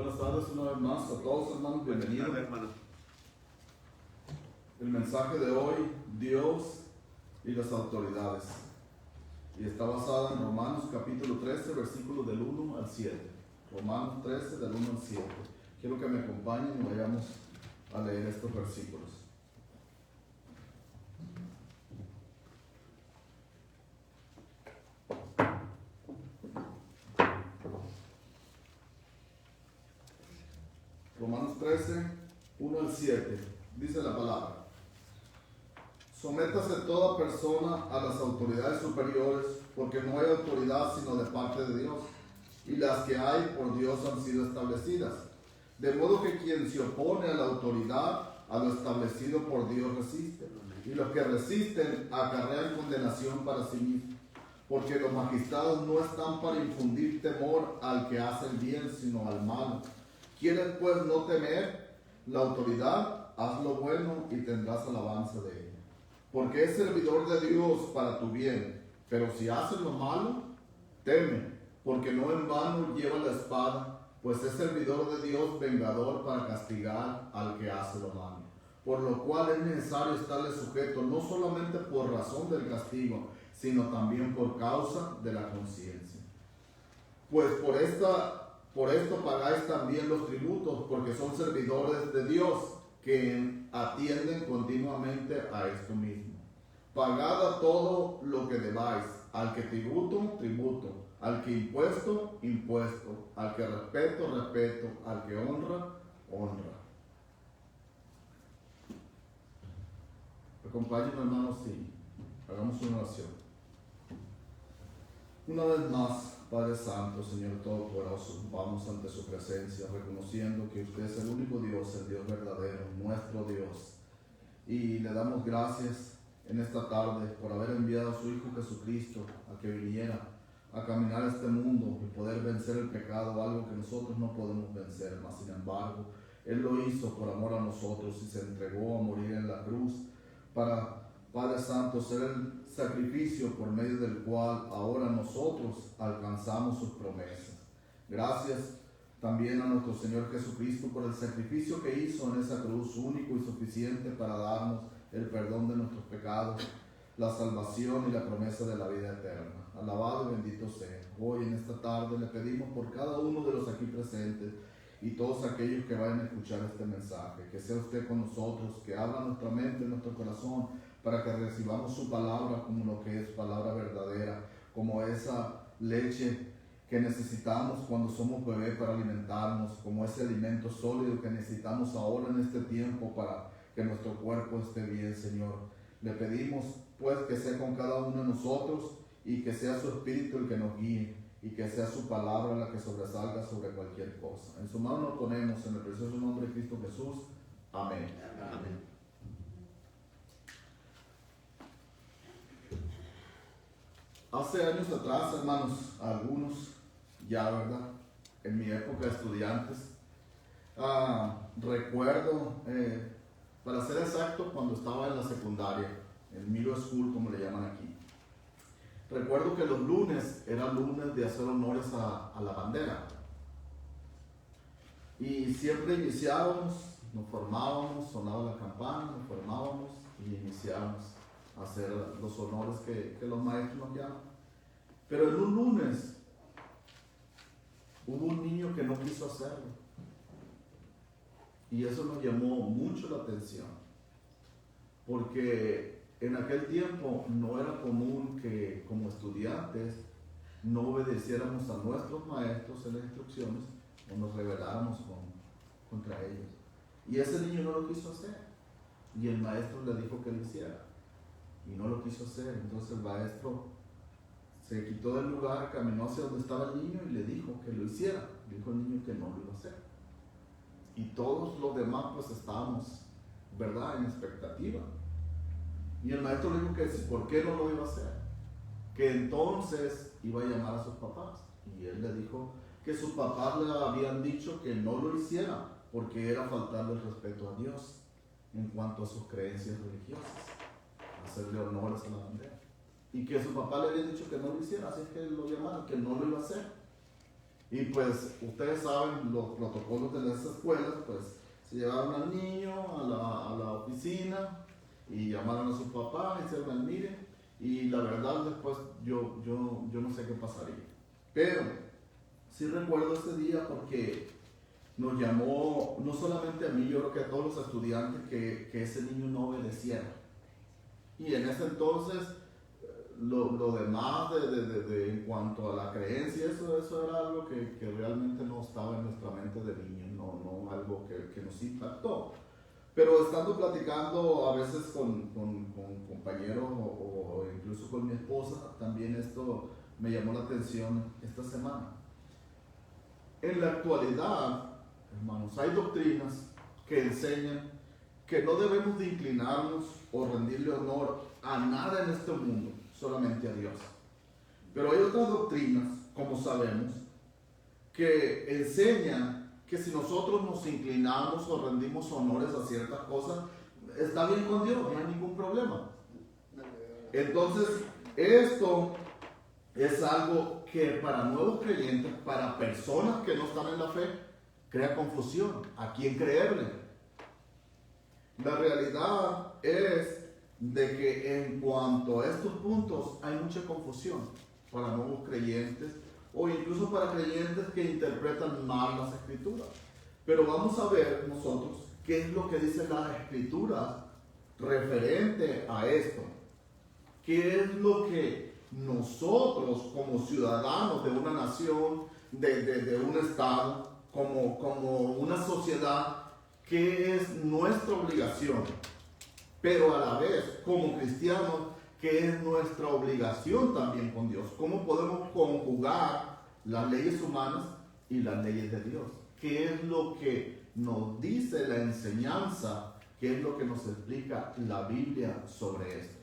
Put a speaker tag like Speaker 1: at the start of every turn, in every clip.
Speaker 1: Buenas tardes una vez más a todos, hermanos, bienvenidos. El mensaje de hoy, Dios y las autoridades. Y está basada en Romanos capítulo 13, versículos del 1 al 7. Romanos 13, del 1 al 7. Quiero que me acompañen y vayamos a leer estos versículos. Romanos 13, 1 al 7, dice la palabra: Sométase toda persona a las autoridades superiores, porque no hay autoridad sino de parte de Dios, y las que hay por Dios han sido establecidas. De modo que quien se opone a la autoridad, a lo establecido por Dios resiste, y los que resisten acarrean condenación para sí mismos, porque los magistrados no están para infundir temor al que hace el bien, sino al malo. ¿Quieres pues no temer la autoridad? Haz lo bueno y tendrás alabanza de ella. Porque es servidor de Dios para tu bien. Pero si haces lo malo, teme, porque no en vano lleva la espada, pues es servidor de Dios vengador para castigar al que hace lo malo. Por lo cual es necesario estarle sujeto, no solamente por razón del castigo, sino también por causa de la conciencia. Pues por esto pagáis también los tributos, porque son servidores de Dios, que atienden continuamente a esto mismo. Pagad a todo lo que debáis, al que tributo, tributo, al que impuesto, impuesto, al que respeto, respeto, al que honra, honra. Acompáñenme, hermanos, y hagamos una oración. Una vez más, Padre Santo, Señor Todopoderoso, vamos ante su presencia, reconociendo que usted es el único Dios, el Dios verdadero, nuestro Dios. Y le damos gracias en esta tarde por haber enviado a su Hijo Jesucristo a que viniera a caminar este mundo y poder vencer el pecado, algo que nosotros no podemos vencer, mas sin embargo, Él lo hizo por amor a nosotros y se entregó a morir en la cruz para, Padre Santo, ser el sacrificio por medio del cual ahora nosotros alcanzamos sus promesas. Gracias también a nuestro Señor Jesucristo por el sacrificio que hizo en esa cruz, único y suficiente para darnos el perdón de nuestros pecados, la salvación y la promesa de la vida eterna. Alabado y bendito sea. Hoy en esta tarde le pedimos por cada uno de los aquí presentes y todos aquellos que vayan a escuchar este mensaje, que sea usted con nosotros, que abra nuestra mente, nuestro corazón, para que recibamos su palabra como lo que es palabra verdadera, como esa leche que necesitamos cuando somos bebés para alimentarnos, como ese alimento sólido que necesitamos ahora en este tiempo para que nuestro cuerpo esté bien, Señor. Le pedimos pues que sea con cada uno de nosotros y que sea su Espíritu el que nos guíe y que sea su palabra la que sobresalga sobre cualquier cosa. En su mano nos ponemos, en el precioso nombre de Cristo Jesús. Amén. Amén. Hace años atrás, hermanos, algunos ya, ¿verdad? En mi época de estudiantes, recuerdo, para ser exacto, cuando estaba en la secundaria, en middle school, como le llaman aquí, recuerdo que los lunes eran lunes de hacer honores a la bandera. Y siempre iniciábamos, nos formábamos, sonaba la campana, nos formábamos y iniciábamos a hacer los honores que los maestros nos llaman. Pero en un lunes hubo un niño que no quiso hacerlo. Y eso nos llamó mucho la atención. Porque en aquel tiempo no era común que como estudiantes no obedeciéramos a nuestros maestros en las instrucciones o nos rebeláramos contra ellos. Y ese niño no lo quiso hacer. Y el maestro le dijo que lo hiciera. Y no lo quiso hacer. Entonces el maestro se quitó del lugar, caminó hacia donde estaba el niño y le dijo que lo hiciera. Le dijo al niño que no lo iba a hacer. Y todos los demás pues estábamos, ¿verdad?, en expectativa. Y el maestro le dijo que por qué no lo iba a hacer. Que entonces iba a llamar a sus papás. Y él le dijo que sus papás le habían dicho que no lo hiciera porque era faltarle el respeto a Dios en cuanto a sus creencias religiosas, hacerle honores a la bandera. Y que su papá le había dicho que no lo hiciera, así es que lo llamaron, que no lo iba a hacer. Y pues ustedes saben los protocolos de las escuelas, pues se llevaron al niño a la oficina y llamaron a su papá y dijeron, mire, y la verdad después yo no sé qué pasaría. Pero sí recuerdo ese día porque nos llamó, no solamente a mí, yo creo que a todos los estudiantes, que ese niño no obedeciera. Y en ese entonces, lo demás en cuanto a la creencia, eso era algo que realmente no estaba en nuestra mente de niños, no algo que nos impactó. Pero estando platicando a veces con compañeros o incluso con mi esposa, también esto me llamó la atención esta semana. En la actualidad, hermanos, hay doctrinas que enseñan que no debemos de inclinarnos o rendirle honor a nada en este mundo, solamente a Dios. Pero hay otras doctrinas, como sabemos, que enseñan que si nosotros nos inclinamos o rendimos honores a ciertas cosas, está bien con Dios, no hay ningún problema. Entonces, esto es algo que para nuevos creyentes, para personas que no están en la fe, crea confusión. ¿A quién creerle? La realidad es de que en cuanto a estos puntos hay mucha confusión para nuevos creyentes o incluso para creyentes que interpretan mal las escrituras. Pero vamos a ver nosotros qué es lo que dicen las escrituras referente a esto. ¿Qué es lo que nosotros como ciudadanos de una nación, de un estado, como una sociedad, qué es nuestra obligación? Pero a la vez, como cristianos, ¿qué es nuestra obligación también con Dios? ¿Cómo podemos conjugar las leyes humanas y las leyes de Dios? ¿Qué es lo que nos dice la enseñanza? ¿Qué es lo que nos explica la Biblia sobre esto?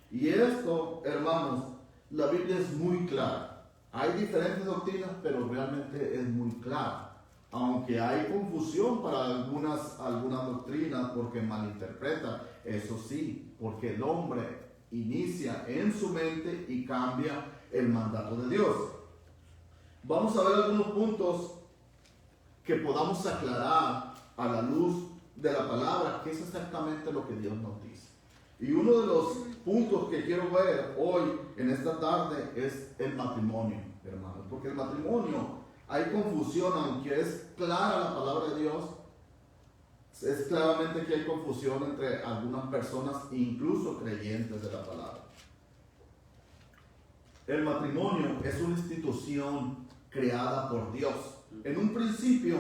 Speaker 1: Y esto, hermanos, la Biblia es muy clara. Hay diferentes doctrinas, pero realmente es muy clara. Aunque hay confusión para algunas doctrinas porque malinterpretan, eso sí, porque el hombre inicia en su mente y cambia el mandato de Dios. Vamos a ver algunos puntos que podamos aclarar a la luz de la palabra, qué es exactamente lo que Dios nos dice. Y uno de los puntos que quiero ver hoy, en esta tarde, es el matrimonio, hermanos. Porque el matrimonio, hay confusión, aunque es clara la palabra de Dios, es claramente que hay confusión entre algunas personas, incluso creyentes de la palabra. El matrimonio es una institución creada por Dios. En un principio,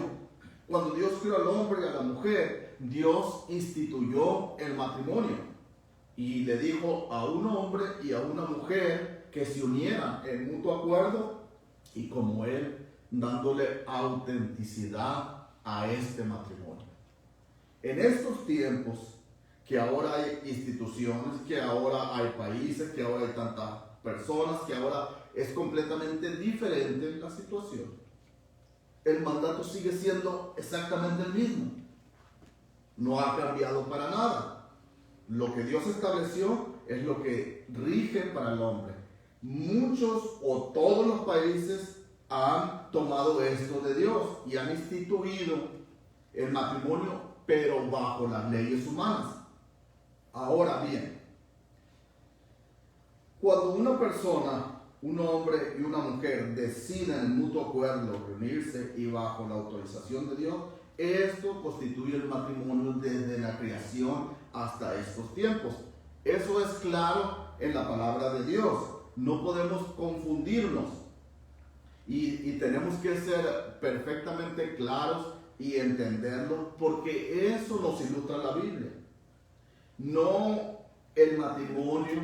Speaker 1: cuando Dios creó al hombre y a la mujer, Dios instituyó el matrimonio y le dijo a un hombre y a una mujer que se unieran en mutuo acuerdo y como Él, dándole autenticidad a este matrimonio. En estos tiempos, que ahora hay instituciones, que ahora hay países, que ahora hay tantas personas, que ahora es completamente diferente la situación, el mandato sigue siendo exactamente el mismo. No ha cambiado para nada. Lo que Dios estableció es lo que rige para el hombre. Muchos o todos los países han tomado esto de Dios y han instituido el matrimonio, pero bajo las leyes humanas. Ahora bien, cuando una persona, un hombre y una mujer deciden en mutuo acuerdo reunirse y bajo la autorización de Dios, esto constituye el matrimonio desde la creación hasta estos tiempos. Eso es claro en la palabra de Dios. No podemos confundirnos y tenemos que ser perfectamente claros y entenderlo, porque eso nos ilustra la Biblia. No el matrimonio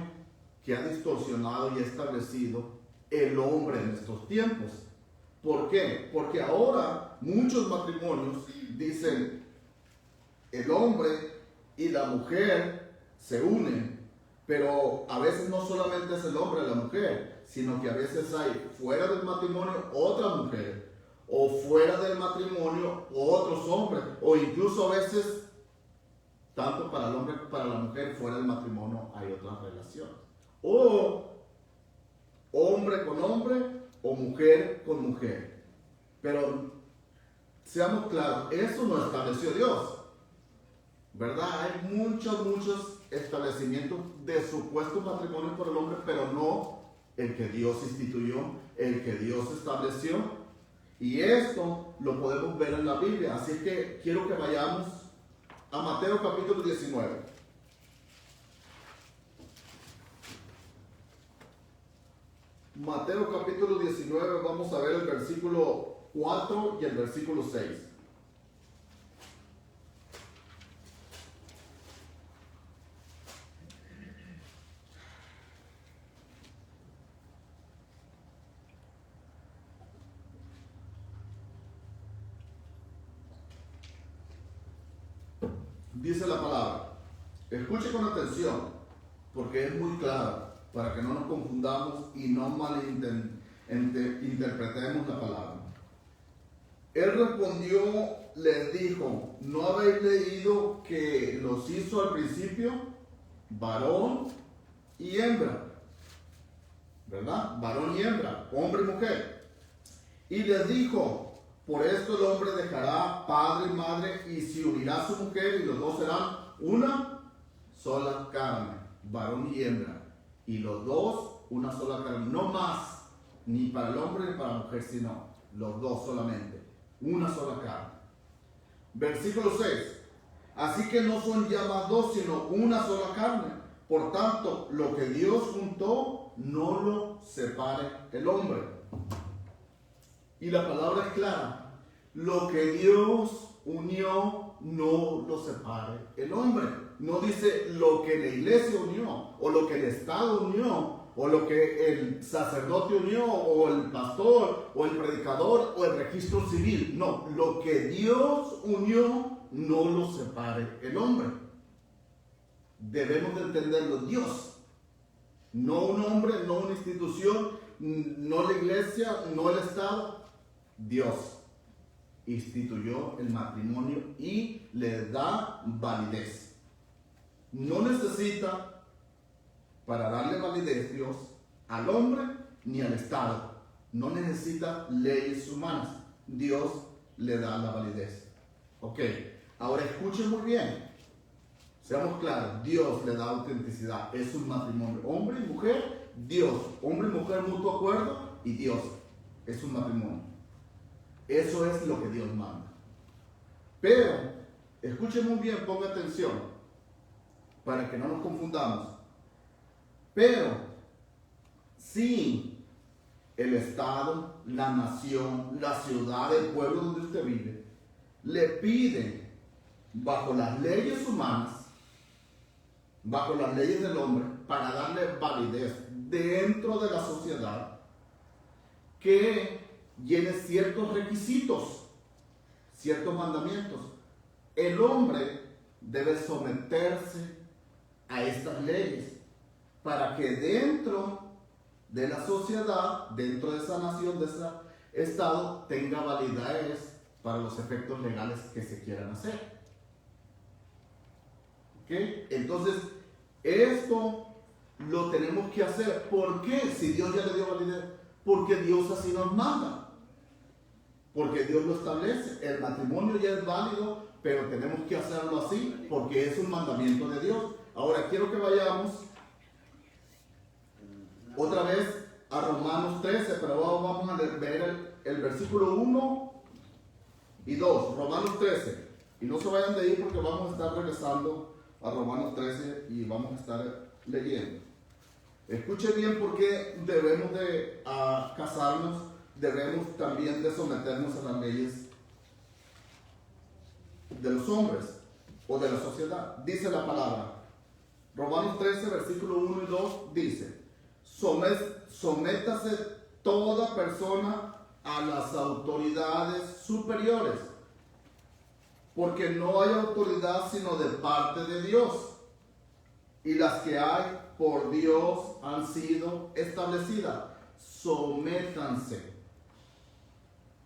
Speaker 1: que ha distorsionado y establecido el hombre en estos tiempos. ¿Por qué? Porque ahora muchos matrimonios dicen el hombre y la mujer se unen, pero a veces no solamente es el hombre y la mujer, sino que a veces hay fuera del matrimonio otra mujer, o fuera del matrimonio otros hombres, o incluso a veces, tanto para el hombre como para la mujer, fuera del matrimonio hay otras relaciones. O hombre con hombre, o mujer con mujer. Pero seamos claros, eso no estableció Dios, ¿verdad? Hay muchos establecimientos de supuestos matrimonios por el hombre, pero no el que Dios instituyó, el que Dios estableció. Y esto lo podemos ver en la Biblia. Así que quiero que vayamos a Mateo capítulo 19. Mateo capítulo 19, vamos a ver el versículo 4 y el versículo 6. Dice la palabra, escuche con atención, porque es muy clara, para que no nos confundamos y no malinterpretemos la palabra. Él respondió, les dijo, ¿no habéis leído que los hizo al principio varón y hembra? ¿Verdad? Varón y hembra, hombre y mujer. Y les dijo, por esto el hombre dejará padre y madre y se unirá a su mujer y los dos serán una sola carne, varón y hembra. Y los dos una sola carne, no más, ni para el hombre ni para la mujer, sino los dos solamente, una sola carne. Versículo 6. Así que no son ya más dos, sino una sola carne. Por tanto, lo que Dios juntó, no lo separe el hombre. Y la palabra es clara. Lo que Dios unió, no lo separe el hombre. No dice lo que la iglesia unió, o lo que el Estado unió, o lo que el sacerdote unió, o el pastor, o el predicador, o el registro civil. No, lo que Dios unió, no lo separe el hombre. Debemos de entenderlo, Dios. No un hombre, no una institución, no la iglesia, no el Estado. Dios instituyó el matrimonio y le da validez. No necesita, para darle validez Dios, al hombre ni al Estado. No necesita leyes humanas. Dios le da la validez. Ok, ahora escuchen muy bien. Seamos claros, Dios le da autenticidad. Es un matrimonio. Hombre y mujer, Dios. Hombre y mujer, mutuo acuerdo y Dios. Es un matrimonio. Eso es lo que Dios manda. Pero, escuchen muy bien, ponga atención, para que no nos confundamos. Pero, si el Estado, la nación, la ciudad, el pueblo donde usted vive, le pide, bajo las leyes humanas, bajo las leyes del hombre, para darle validez dentro de la sociedad, que llene ciertos requisitos, ciertos mandamientos, el hombre debe someterse a estas leyes para que dentro de la sociedad, dentro de esa nación, de ese estado, tenga validez para los efectos legales que se quieran hacer. ¿Okay? Entonces, esto lo tenemos que hacer. ¿Por qué? Si Dios ya le dio validez. Porque Dios así nos manda. Porque Dios lo establece. El matrimonio ya es válido, pero tenemos que hacerlo así porque es un mandamiento de Dios. Ahora quiero que vayamos otra vez a Romanos 13, pero vamos a ver el versículo 1 y 2. Romanos 13. Y no se vayan de ahí porque vamos a estar regresando a Romanos 13 y vamos a estar leyendo. Escuche bien por qué debemos de casarnos, debemos también de someternos a las leyes de los hombres o de la sociedad. Dice la palabra, Romanos 13, versículo 1 y 2 dice, sométase toda persona a las autoridades superiores, porque no hay autoridad sino de parte de Dios, y las que hay por Dios han sido establecidas. Sométanse,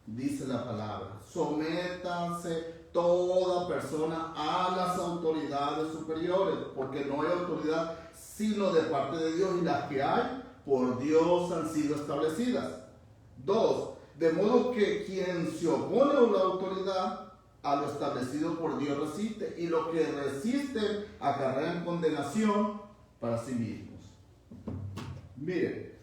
Speaker 1: dice la palabra, sométanse toda persona a las autoridades superiores, porque no hay autoridad sino de parte de Dios, y las que hay por Dios han sido establecidas. 2. De modo que quien se opone a la autoridad, a lo establecido por Dios resiste, y los que resisten acarrean condenación para sí mismos. Miren,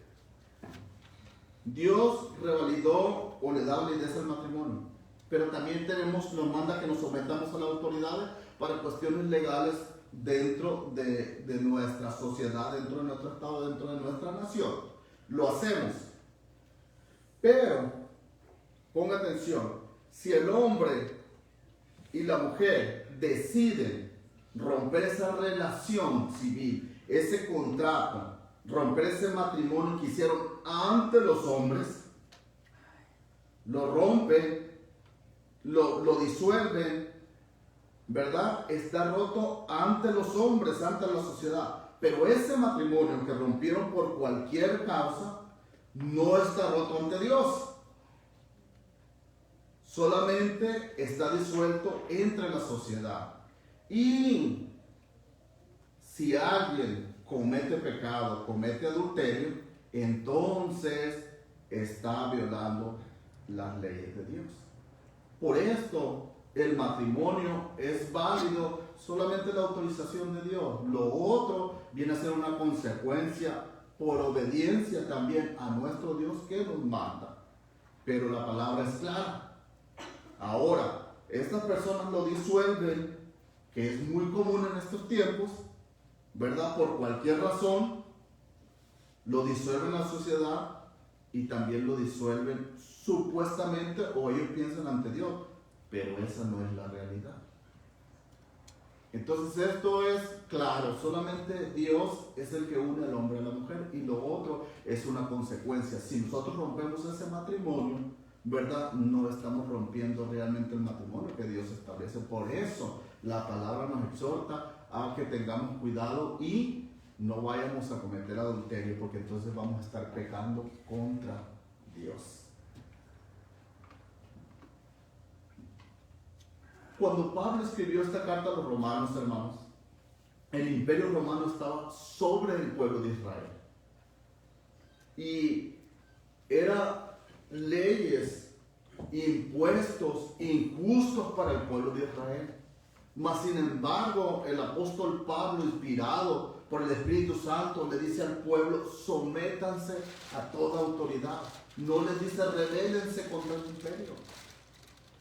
Speaker 1: Dios revalidó o le da validez al matrimonio, pero también nos manda que nos sometamos a las autoridades para cuestiones legales dentro de nuestra sociedad, dentro de nuestro estado, dentro de nuestra nación. Lo hacemos, pero ponga atención, si el hombre y la mujer deciden romper esa relación civil, ese contrato, romper ese matrimonio que hicieron ante los hombres, lo rompen, lo disuelven, ¿verdad? Está roto ante los hombres, ante la sociedad. Pero ese matrimonio que rompieron por cualquier causa, no está roto ante Dios. Solamente está disuelto entre la sociedad. Y si alguien comete pecado, comete adulterio, entonces está violando las leyes de Dios. Por esto el matrimonio es válido solamente la autorización de Dios. Lo otro viene a ser una consecuencia por obediencia también a nuestro Dios que nos manda. Pero la palabra es clara. Ahora, estas personas lo disuelven, que es muy común en estos tiempos, ¿verdad? Por cualquier razón, lo disuelven la sociedad y también lo disuelven supuestamente, o ellos piensan ante Dios, pero esa no es la realidad. Entonces esto es claro, solamente Dios es el que une al hombre y a la mujer, y lo otro es una consecuencia. Si nosotros rompemos ese matrimonio, ¿verdad? No estamos rompiendo realmente el matrimonio que Dios establece. Por eso la palabra nos exhorta a que tengamos cuidado y no vayamos a cometer adulterio, porque entonces vamos a estar pecando contra Dios. Cuando Pablo escribió esta carta a los romanos, hermanos, el imperio romano estaba sobre el pueblo de Israel. Y era leyes, impuestos injustos para el pueblo de Israel. Mas sin embargo, el apóstol Pablo, inspirado por el Espíritu Santo, le dice al pueblo: sométanse a toda autoridad. No les dice rebélense contra el imperio.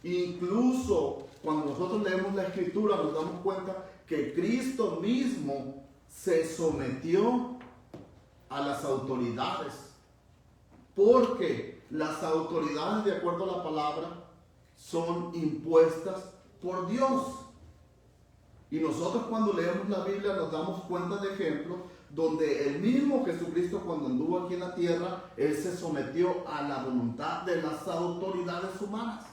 Speaker 1: Incluso cuando nosotros leemos la Escritura nos damos cuenta que Cristo mismo se sometió a las autoridades, porque las autoridades, de acuerdo a la palabra, son impuestas por Dios. Y nosotros cuando leemos la Biblia nos damos cuenta de ejemplos donde el mismo Jesucristo, cuando anduvo aquí en la tierra, Él se sometió a la voluntad de las autoridades humanas.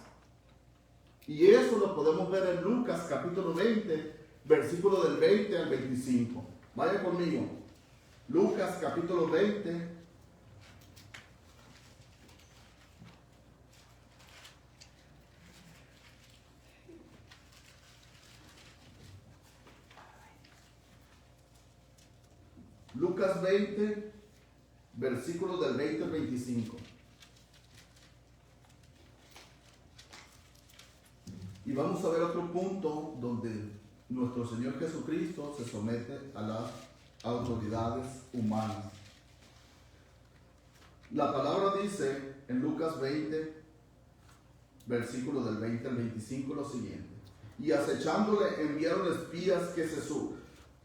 Speaker 1: Y eso lo podemos ver en Lucas capítulo 20, versículo del 20 al 25. Vaya conmigo. Lucas capítulo 20. Lucas 20, versículos del 20 al 25. Y vamos a ver otro punto donde nuestro Señor Jesucristo se somete a las autoridades humanas. La palabra dice en Lucas 20, versículos del 20 al 25, lo siguiente: y acechándole enviaron espías que se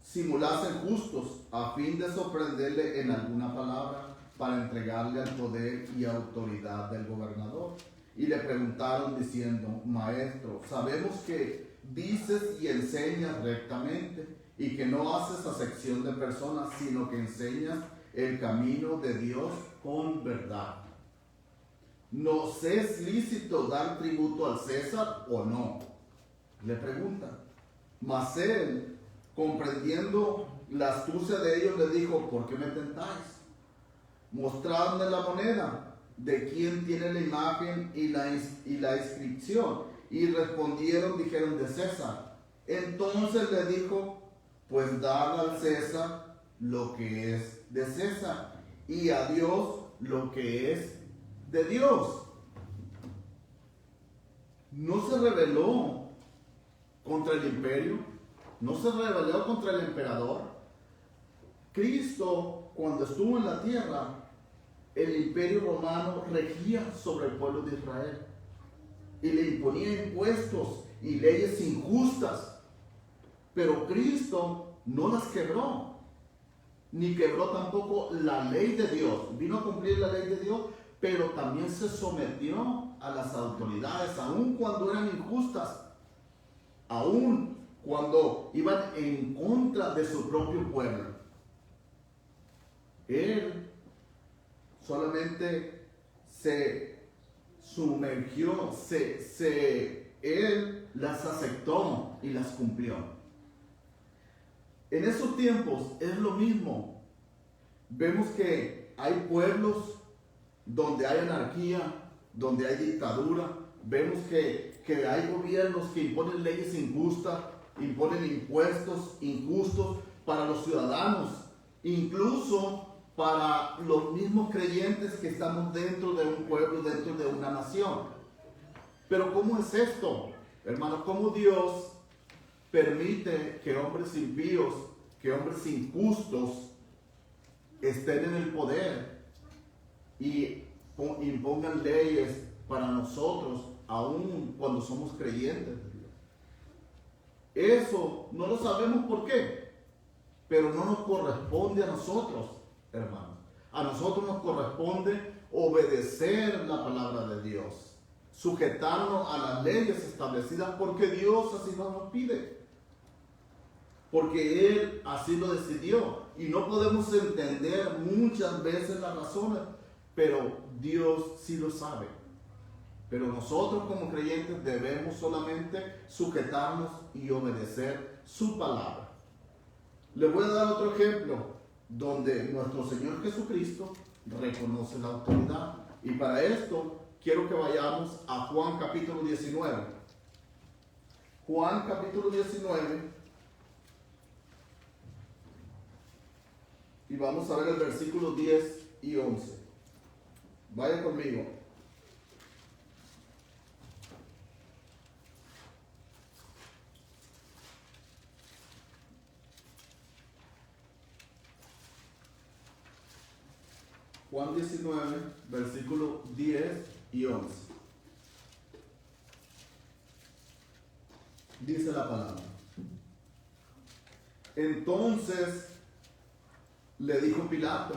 Speaker 1: simulasen justos a fin de sorprenderle en alguna palabra para entregarle al poder y autoridad del gobernador. Y le preguntaron diciendo: Maestro, sabemos que dices y enseñas rectamente y que no haces acepción de personas, sino que enseñas el camino de Dios con verdad. ¿Nos es lícito dar tributo al César o no?, le preguntan. Mas él, comprendiendo la astucia de ellos, le dijo: ¿por qué me tentáis? Mostradme la moneda de quién tiene la imagen y la inscripción. Y respondieron, dijeron: de César. Entonces le dijo: pues dad al César lo que es de César, y a Dios lo que es de Dios. no se rebeló contra el imperio, no se rebeló contra el emperador. Cristo, cuando estuvo en la tierra, el imperio romano regía sobre el pueblo de Israel y le imponía impuestos y leyes injustas. Pero Cristo no las quebró, ni quebró tampoco la ley de Dios. Vino a cumplir la ley de Dios, pero también se sometió a las autoridades, aun cuando eran injustas, aun cuando iban en contra de su propio pueblo. Él solamente se sumergió, él las aceptó y las cumplió. En esos tiempos es lo mismo. Vemos que hay pueblos donde hay anarquía, donde hay dictadura. Vemos que hay gobiernos que imponen leyes injustas, imponen impuestos injustos para los ciudadanos, incluso para los mismos creyentes que estamos dentro de un pueblo, dentro de una nación. Pero ¿cómo es esto, hermanos? ¿Cómo Dios permite que hombres impíos, que hombres injustos estén en el poder y impongan leyes para nosotros, aun cuando somos creyentes de Dios? Eso no lo sabemos por qué, pero no nos corresponde a nosotros, hermanos. A nosotros nos corresponde obedecer la palabra de Dios, sujetarnos a las leyes establecidas porque Dios así nos pide, porque Él así lo decidió. Y no podemos entender muchas veces las razones, pero Dios sí lo sabe. Pero nosotros como creyentes debemos solamente sujetarnos y obedecer su palabra. Les voy a dar otro ejemplo donde nuestro Señor Jesucristo reconoce la autoridad. Y para esto quiero que vayamos a Juan capítulo 19. Juan capítulo 19. Y vamos a ver el versículo 10 y 11. Vaya conmigo. Juan 19, versículo 10 y 11. Dice la palabra. Entonces le dijo Pilato: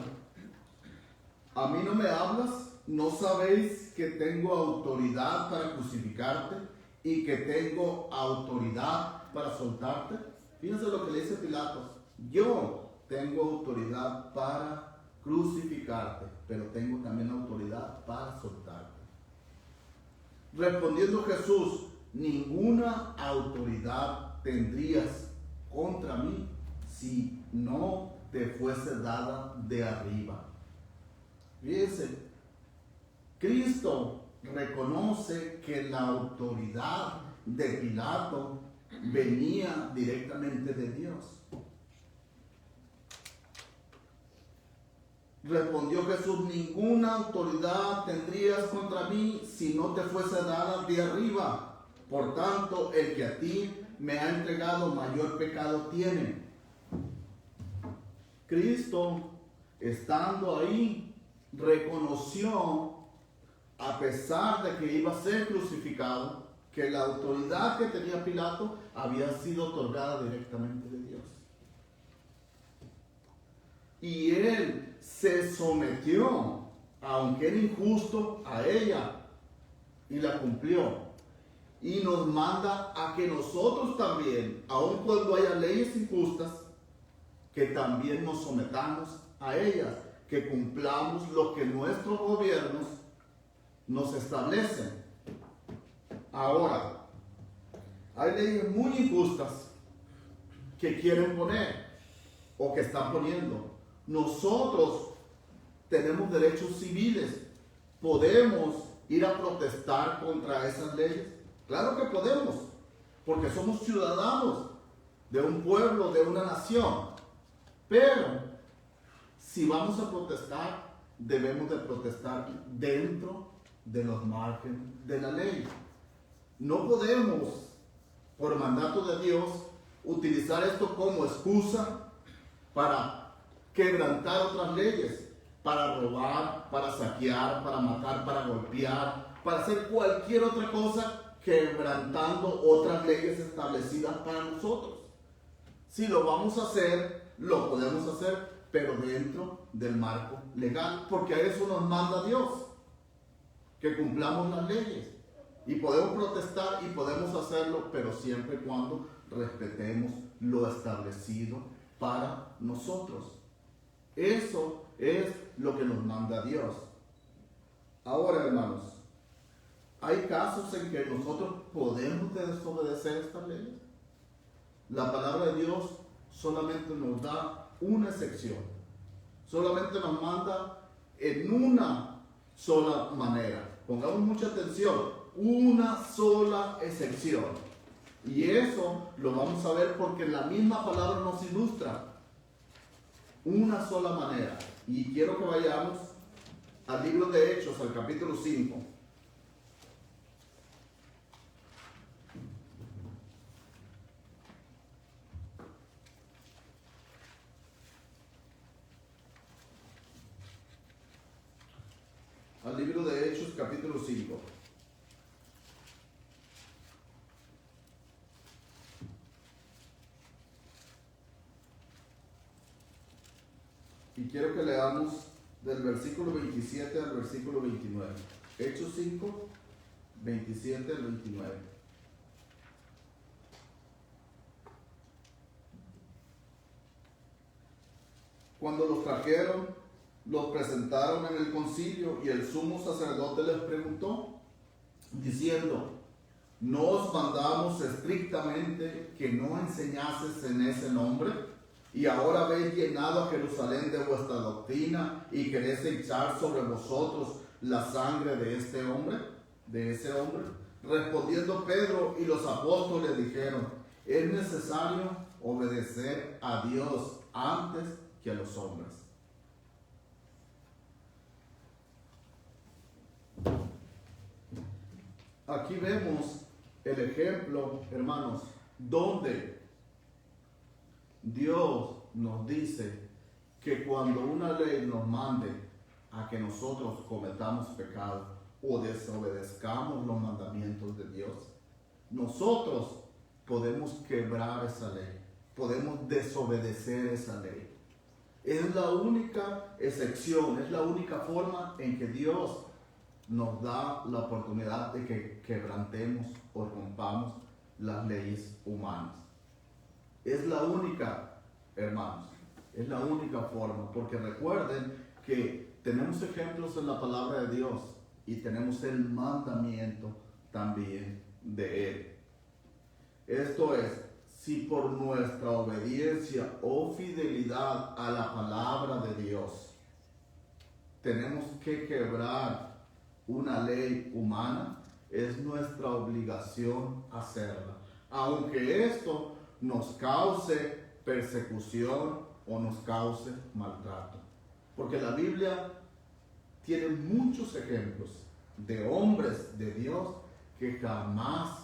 Speaker 1: ¿a mí no me hablas? ¿No sabéis que tengo autoridad para crucificarte y que tengo autoridad para soltarte? Fíjense lo que le dice Pilato: yo tengo autoridad para crucificarte, pero tengo también autoridad para soltarte. Respondiendo Jesús: ninguna autoridad tendrías contra mí si no te fuese dada de arriba. Fíjense, Cristo reconoce que la autoridad de Pilato venía directamente de Dios. Respondió Jesús: ninguna autoridad tendrías contra mí si no te fuese dada de arriba. Por tanto, el que a ti me ha entregado mayor pecado tiene. Cristo, estando ahí, reconoció, a pesar de que iba a ser crucificado, que la autoridad que tenía Pilato había sido otorgada directamente de Dios. Y él se sometió, aunque era injusto, a ella y la cumplió. Y nos manda a que nosotros también, aun cuando haya leyes injustas, que también nos sometamos a ellas, que cumplamos lo que nuestros gobiernos nos establecen. Ahora, hay leyes muy injustas que quieren poner o que están poniendo. Nosotros tenemos derechos civiles. ¿Podemos ir a protestar contra esas leyes? Claro que podemos, porque somos ciudadanos de un pueblo, de una nación. Pero si vamos a protestar, debemos de protestar dentro de los márgenes de la ley. No podemos, por mandato de Dios, utilizar esto como excusa para quebrantar otras leyes, para robar, para saquear, para matar, para golpear, para hacer cualquier otra cosa, quebrantando otras leyes establecidas para nosotros. Si lo vamos a hacer, lo podemos hacer, pero dentro del marco legal, porque a eso nos manda Dios, que cumplamos las leyes. Y podemos protestar y podemos hacerlo, pero siempre y cuando respetemos lo establecido para nosotros. Eso es lo que nos manda Dios. Ahora, hermanos, hay casos en que nosotros podemos desobedecer estas leyes. La palabra de Dios solamente nos da una excepción. Solamente nos manda en una sola manera. Pongamos mucha atención. Una sola excepción. Y eso lo vamos a ver porque la misma palabra nos ilustra. Una sola manera. Y quiero que vayamos al libro de Hechos, al capítulo 5. Al libro de Hechos, capítulo 5. Y quiero que leamos del versículo 27 al versículo 29. Hechos 5, 27 al 29. Cuando los trajeron, los presentaron en el concilio y el sumo sacerdote les preguntó, diciendo, ¿no os mandamos estrictamente que no enseñases en ese nombre? Y ahora habéis llenado a Jerusalén de vuestra doctrina y queréis echar sobre vosotros la sangre de este hombre, de ese hombre. Respondiendo Pedro y los apóstoles dijeron, es necesario obedecer a Dios antes que a los hombres. Aquí vemos el ejemplo, hermanos, donde Dios nos dice que cuando una ley nos mande a que nosotros cometamos pecado o desobedezcamos los mandamientos de Dios, nosotros podemos quebrar esa ley, podemos desobedecer esa ley. Es la única excepción, es la única forma en que Dios nos da la oportunidad de que quebrantemos o rompamos las leyes humanas. Es la única, hermanos, es la única forma, porque recuerden que tenemos ejemplos en la palabra de Dios y tenemos el mandamiento también de Él. Esto es, si por nuestra obediencia o fidelidad a la palabra de Dios tenemos que quebrar una ley humana, es nuestra obligación hacerla, aunque esto nos cause persecución o nos cause maltrato. Porque la Biblia tiene muchos ejemplos de hombres de Dios que jamás,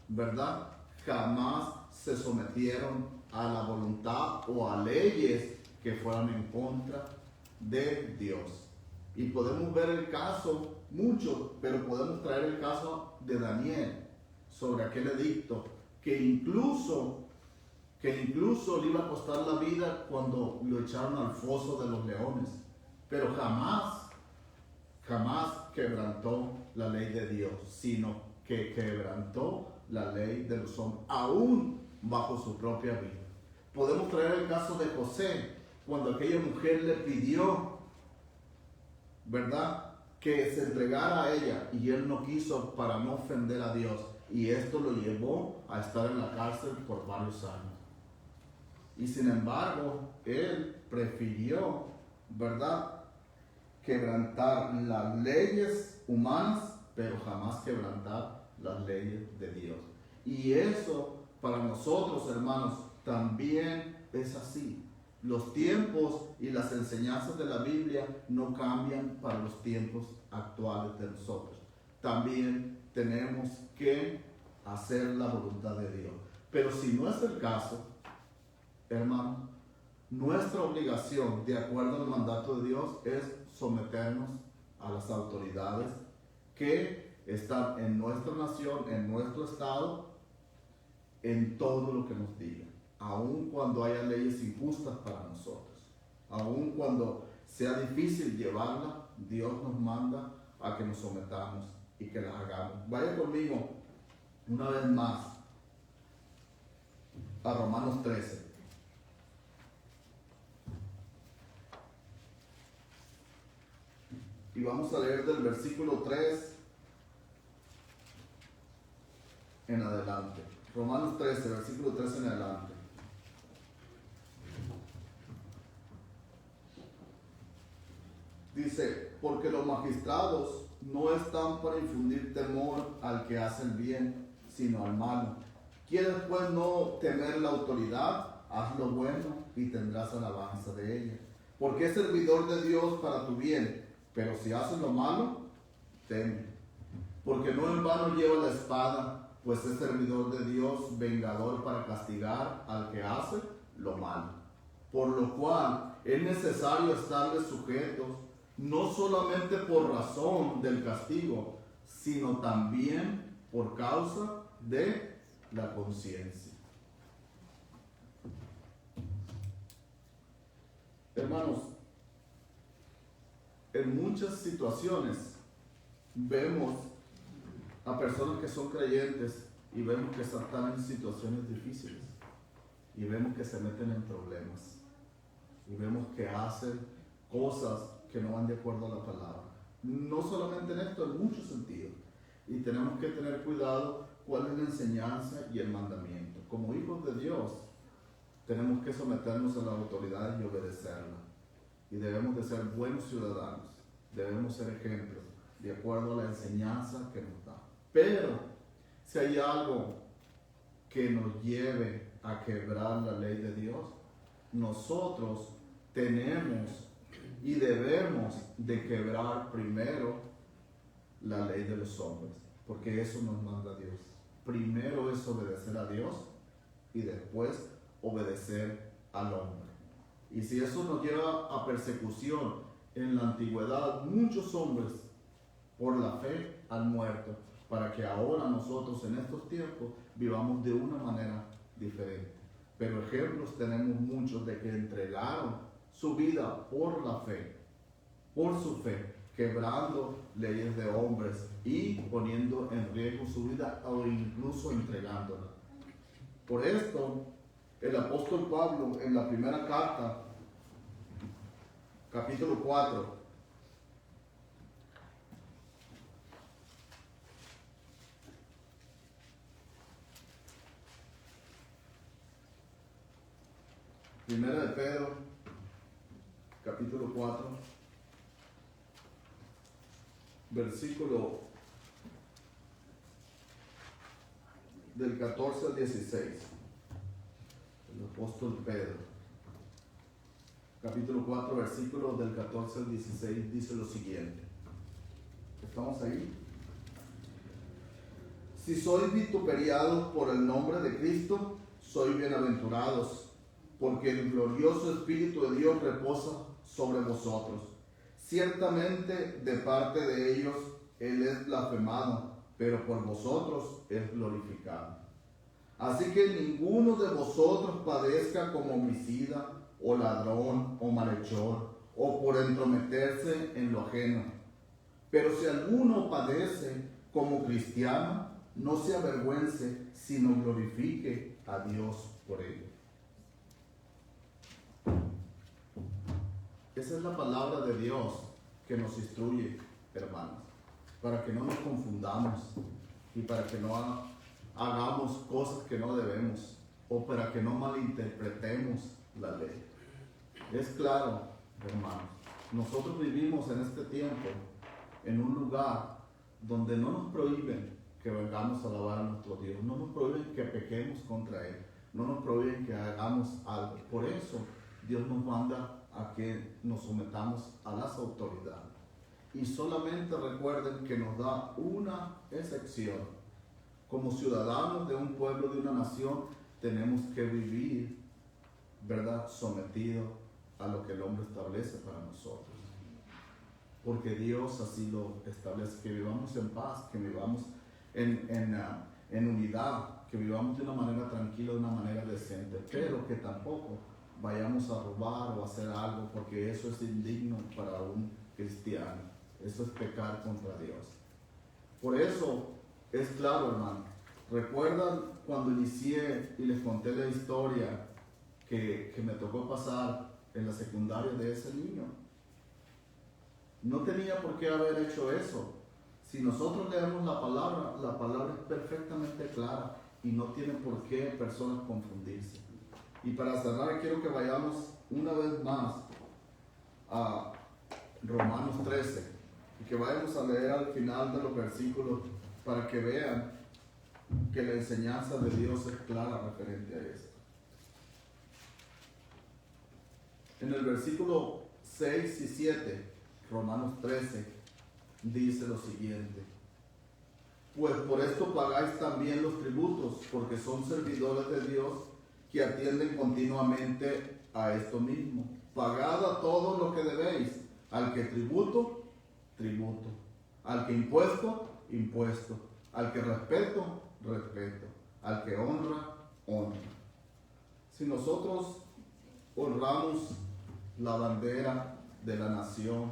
Speaker 1: ¿verdad? Jamás se sometieron a la voluntad o a leyes que fueran en contra de Dios. Y podemos ver el caso, mucho, pero podemos traer el caso de Daniel sobre aquel edicto que incluso le iba a costar la vida cuando lo echaron al foso de los leones, pero jamás quebrantó la ley de Dios, sino que quebrantó la ley de los hombres, aún bajo su propia vida. Podemos traer el caso de José, cuando aquella mujer le pidió, ¿verdad?, que se entregara a ella, y él no quiso para no ofender a Dios, y esto lo llevó a estar en la cárcel por varios años. Y sin embargo, él prefirió, ¿verdad?, quebrantar las leyes humanas, pero jamás quebrantar las leyes de Dios. Y eso para nosotros, hermanos, también es así. Los tiempos y las enseñanzas de la Biblia no cambian para los tiempos actuales de nosotros. También tenemos que hacer la voluntad de Dios. Pero si no es el caso, hermano, nuestra obligación, de acuerdo al mandato de Dios, es someternos a las autoridades que están en nuestra nación, en nuestro estado, en todo lo que nos digan, aun cuando haya leyes injustas para nosotros, aun cuando sea difícil llevarla, Dios nos manda a que nos sometamos y que las hagamos. Vaya conmigo una vez más a Romanos 13. Y vamos a leer del versículo 3 en adelante. Romanos 13, versículo 3 en adelante. Dice, porque los magistrados no están para infundir temor al que hace el bien, sino al malo. ¿Quieres pues no temer la autoridad? Haz lo bueno y tendrás alabanza de ella. Porque es servidor de Dios para tu bien, pero si haces lo malo, teme. Porque no en vano lleva la espada, pues es servidor de Dios, vengador para castigar al que hace lo malo. Por lo cual es necesario estarles sujetos, no solamente por razón del castigo, sino también por causa de la conciencia. Hermanos, en muchas situaciones vemos a personas que son creyentes y vemos que están en situaciones difíciles y vemos que se meten en problemas y vemos que hacen cosas que no van de acuerdo a la palabra. No solamente en esto, en muchos sentidos. Y tenemos que tener cuidado cuál es la enseñanza y el mandamiento. Como hijos de Dios, tenemos que someternos a las autoridades y obedecerlas. Y debemos de ser buenos ciudadanos. Debemos ser ejemplos de acuerdo a la enseñanza que nos da. Pero si hay algo que nos lleve a quebrar la ley de Dios, nosotros tenemos y debemos de quebrar primero la ley de los hombres, porque eso nos manda Dios. Primero es obedecer a Dios y después obedecer al hombre. Y si eso nos lleva a persecución, en la antigüedad muchos hombres por la fe han muerto, para que ahora nosotros en estos tiempos vivamos de una manera diferente. Pero ejemplos tenemos muchos de que entregaron su vida por la fe, por su fe, quebrando leyes de hombres y poniendo en riesgo su vida o incluso entregándola. Por esto, el apóstol Pablo en la primera carta, capítulo 4, primera de Pedro, capítulo 4, versículo del 14 al 16. El apóstol Pedro, capítulo 4, versículo del 14 al 16, dice lo siguiente. ¿Estamos ahí? Si sois vituperiados por el nombre de Cristo, sois bienaventurados, porque el glorioso Espíritu de Dios reposa sobre vosotros. Ciertamente de parte de ellos Él es blasfemado, pero por vosotros es glorificado. Así que ninguno de vosotros padezca como homicida, o ladrón, o malhechor, o por entrometerse en lo ajeno. Pero si alguno padece como cristiano, no se avergüence, sino glorifique a Dios por ello. Esa es la palabra de Dios que nos instruye, hermanos, para que no nos confundamos y para que no hagamos cosas que no debemos o para que no malinterpretemos la ley. Es claro, hermanos, nosotros vivimos en este tiempo en un lugar donde no nos prohíben que vengamos a alabar a nuestro Dios, no nos prohíben que pequemos contra Él, no nos prohíben que hagamos algo. Por eso Dios nos manda a que nos sometamos a las autoridades. Y solamente recuerden que nos da una excepción como ciudadanos de un pueblo, de una nación, tenemos que vivir, ¿verdad?, sometido a lo que el hombre establece para nosotros. Porque Dios así lo establece, que vivamos en paz, que vivamos en unidad, que vivamos de una manera tranquila, de una manera decente, pero que tampoco vayamos a robar o a hacer algo, porque eso es indigno para un cristiano. Eso es pecar contra Dios. Por eso es claro, hermano. ¿Recuerdan cuando inicié y les conté la historia que me tocó pasar en la secundaria de ese niño? No tenía por qué haber hecho eso. Si nosotros leemos la palabra es perfectamente clara y no tiene por qué personas confundirse. Y para cerrar, quiero que vayamos una vez más a Romanos 13 y que vayamos a leer al final de los versículos para que vean que la enseñanza de Dios es clara referente a esto. En el versículo 6 y 7, Romanos 13, dice lo siguiente: pues por esto pagáis también los tributos, porque son servidores de Dios que atienden continuamente a esto mismo. Pagad a todo lo que debéis, al que tributo, tributo, al que impuesto, impuesto, al que respeto, respeto, al que honra, honra. Si nosotros honramos la bandera de la nación,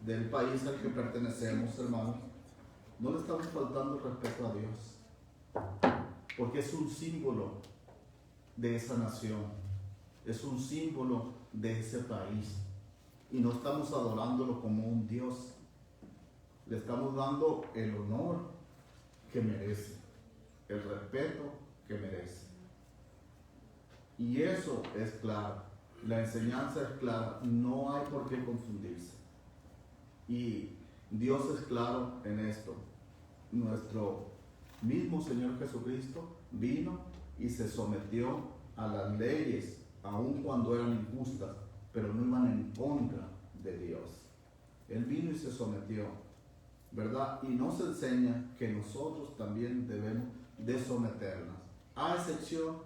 Speaker 1: del país al que pertenecemos, hermanos, no le estamos faltando respeto a Dios, porque es un símbolo de esa nación, es un símbolo de ese país, y no estamos adorándolo como un Dios, le estamos dando el honor que merece, el respeto que merece. Y eso es claro, la enseñanza es clara, no hay por qué confundirse. Y Dios es claro en esto. Nuestro mismo Señor Jesucristo vino y se sometió a las leyes, aun cuando eran injustas, pero no iban en contra de Dios. Él vino y se sometió, ¿verdad? Y nos enseña que nosotros también debemos de someternos, a excepción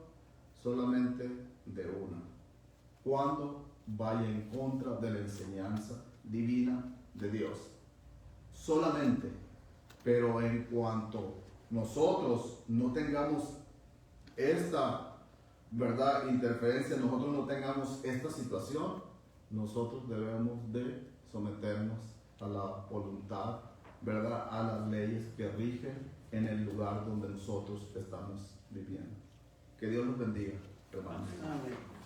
Speaker 1: solamente de una, cuando vaya en contra de la enseñanza divina de Dios. Solamente, pero en cuanto nosotros no tengamos esta, ¿verdad?, interferencia, nosotros no tengamos esta situación, nosotros debemos de someternos a la voluntad, ¿verdad?, a las leyes que rigen en el lugar donde nosotros estamos viviendo. Que Dios los bendiga, hermanos.
Speaker 2: Amén.